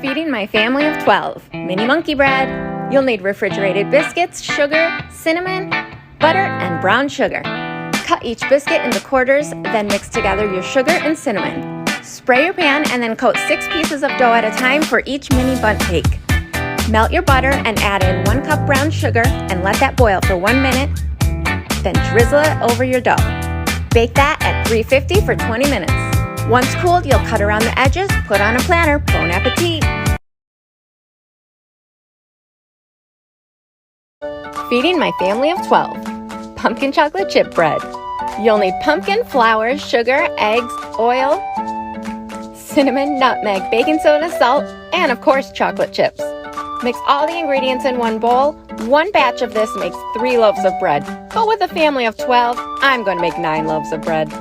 Feeding my family of 12. Mini monkey bread. You'll need refrigerated biscuits, sugar, cinnamon, butter, and brown sugar. Cut each biscuit into quarters, then mix together your sugar and cinnamon. Spray your pan and then coat 6 pieces of dough at a time for each mini bundt cake. Melt your butter and add in 1 cup brown sugar and let that boil for 1 minute. Then drizzle it over your dough. Bake that at 350 for 20 minutes. Once cooled, you'll cut around the edges, put on a platter. Bon appetit! Feeding my family of 12. Pumpkin chocolate chip bread. You'll need pumpkin, flour, sugar, eggs, oil, cinnamon, nutmeg, baking soda, salt, and of course chocolate chips. Mix all the ingredients in one bowl. 1 batch of this makes 3 loaves of bread. But with a family of 12, I'm going to make 9 loaves of bread.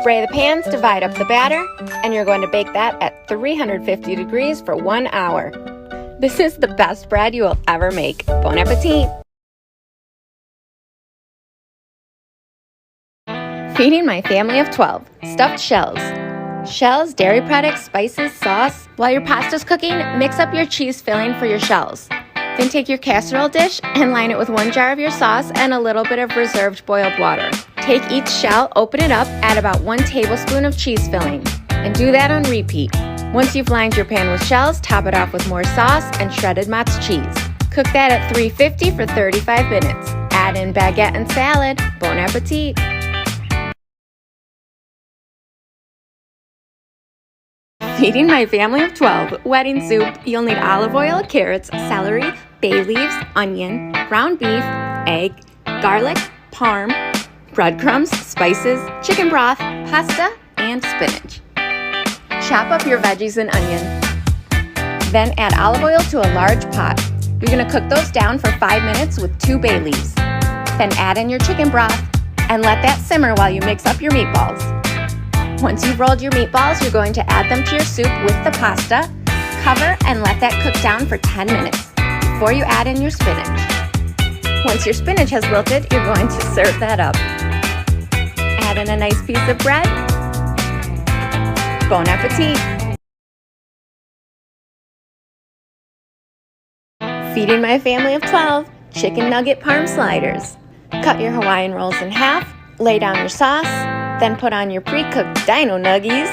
Spray the pans, divide up the batter, and you're going to bake that at 350 degrees for 1 hour. This is the best bread you will ever make. Bon appetit! Feeding my family of 12. Stuffed shells. Shells, dairy products, spices, sauce. While your pasta's cooking, mix up your cheese filling for your shells. Then take your casserole dish and line it with 1 jar of your sauce and a little bit of reserved boiled water. Take each shell, open it up, add about 1 tablespoon of cheese filling, and do that on repeat. Once you've lined your pan with shells, top it off with more sauce and shredded Mott's cheese. Cook that at 350 for 35 minutes. Add in baguette and salad. Bon appetit! Feeding my family of 12. Wedding soup. You'll need olive oil, carrots, celery, bay leaves, onion, ground beef, egg, garlic, parm, breadcrumbs, spices, chicken broth, pasta, and spinach. Chop up your veggies and onion. Then add olive oil to a large pot. You're going to cook those down for 5 minutes with 2 bay leaves. Then add in your chicken broth and let that simmer while you mix up your meatballs. Once you've rolled your meatballs, you're going to add them to your soup with the pasta. Cover and let that cook down for 10 minutes before you add in your spinach. Once your spinach has wilted, you're going to serve that up. Add in a nice piece of bread. Bon appetit! Feeding my family of 12. Chicken nugget parm sliders. Cut your Hawaiian rolls in half, lay down your sauce, then put on your pre-cooked dino nuggies.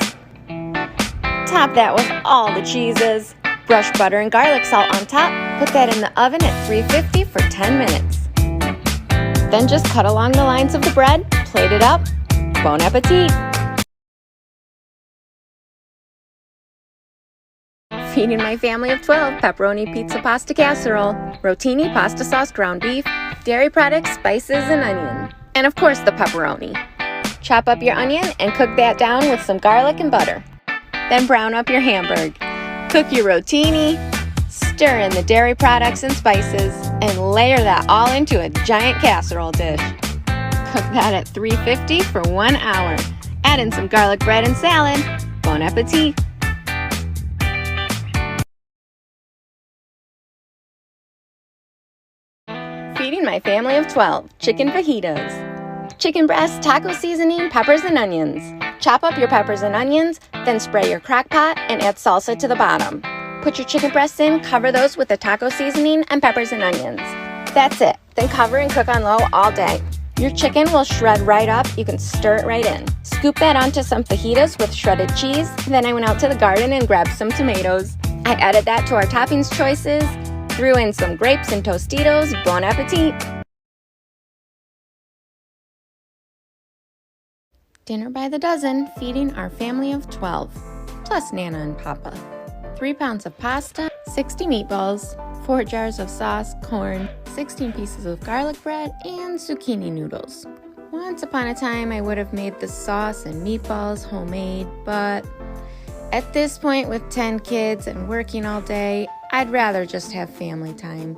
Top that with all the cheeses. Brush butter and garlic salt on top. Put that in the oven at 350 for 10 minutes. Then just cut along the lines of the bread, plate it up. Bon appetit! Feeding my family of 12. Pepperoni pizza pasta casserole. Rotini pasta sauce ground beef. Dairy products, spices, and onion. And of course the pepperoni. Chop up your onion and cook that down with some garlic and butter. Then brown up your hamburg. Cook your rotini, stir in the dairy products and spices, and layer that all into a giant casserole dish. Cook that at 350 for 1 hour. Add in some garlic bread and salad. Bon appetit! Feeding my family of 12. Chicken fajitas. Chicken breast, taco seasoning, peppers, and onions. Chop up your peppers and onions, then spray your crock pot and add salsa to the bottom. Put your chicken breasts in, cover those with the taco seasoning and peppers and onions. That's it. Then cover and cook on low all day. Your chicken will shred right up. You can stir it right in. Scoop that onto some fajitas with shredded cheese. Then I went out to the garden and grabbed some tomatoes. I added that to our toppings choices, threw in some grapes and Tostitos. Bon appetit! Dinner by the dozen, feeding our family of 12, plus Nana and Papa. 3 pounds of pasta, 60 meatballs, 4 jars of sauce, corn, 16 pieces of garlic bread, and zucchini noodles. Once upon a time, I would have made the sauce and meatballs homemade, but at this point with 10 kids and working all day, I'd rather just have family time.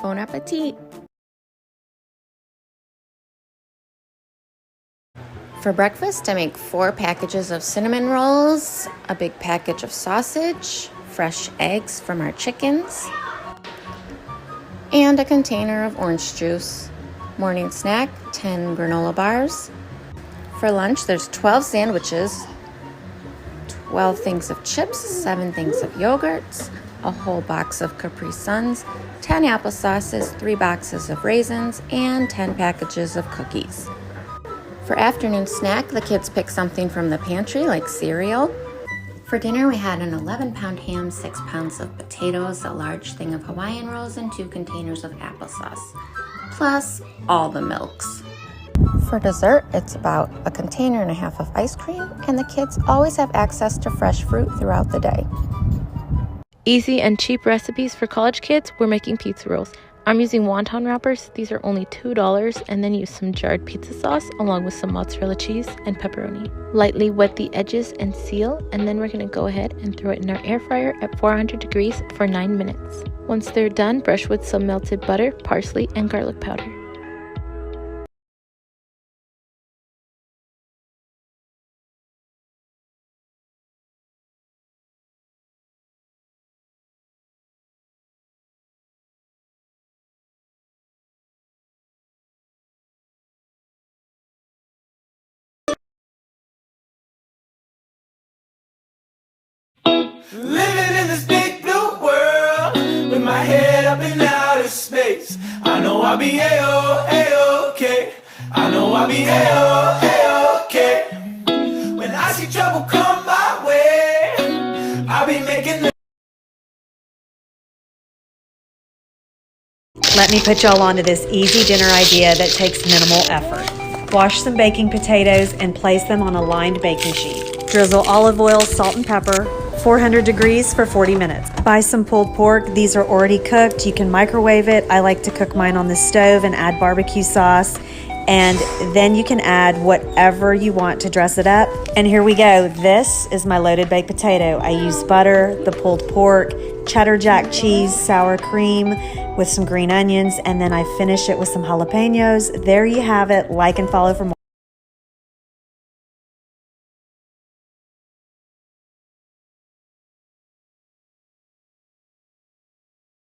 Bon appetit! For breakfast, I make 4 packages of cinnamon rolls, a big package of sausage, fresh eggs from our chickens, and a container of orange juice. Morning snack, 10 granola bars. For lunch, there's 12 sandwiches, 12 things of chips, 7 things of yogurts, a whole box of Capri Suns, 10 applesauces, 3 boxes of raisins, and 10 packages of cookies. For afternoon snack, the kids picked something from the pantry like cereal. For dinner, we had an 11-pound ham, 6 pounds of potatoes, a large thing of Hawaiian rolls, and 2 containers of applesauce, plus all the milks. For dessert, it's about a container and a half of ice cream, and the kids always have access to fresh fruit throughout the day. Easy and cheap recipes for college kids, we're making pizza rolls. I'm using wonton wrappers. These are only $2, and then use some jarred pizza sauce along with some mozzarella cheese and pepperoni. Lightly wet the edges and seal, and then we're going to go ahead and throw it in our air fryer at 400 degrees for 9 minutes. Once they're done, brush with some melted butter, parsley, and garlic powder. Living in this big blue world, with my head up in outer space. I know I'll be A-O-A-OK. I know I'll be A-O-A-OK. When I see trouble come my way, I'll be making the... Let me put y'all onto this easy dinner idea that takes minimal effort. Wash some baking potatoes and place them on a lined baking sheet. Drizzle olive oil, salt, and pepper. 400 degrees for 40 minutes. Buy some pulled pork. These are already cooked. You can microwave it. I like to cook mine on the stove and add barbecue sauce. And then you can add whatever you want to dress it up. And here we go. This is my loaded baked potato. I use butter, the pulled pork, cheddar jack cheese, sour cream with some green onions, and then I finish it with some jalapenos. There you have it. Like and follow for more.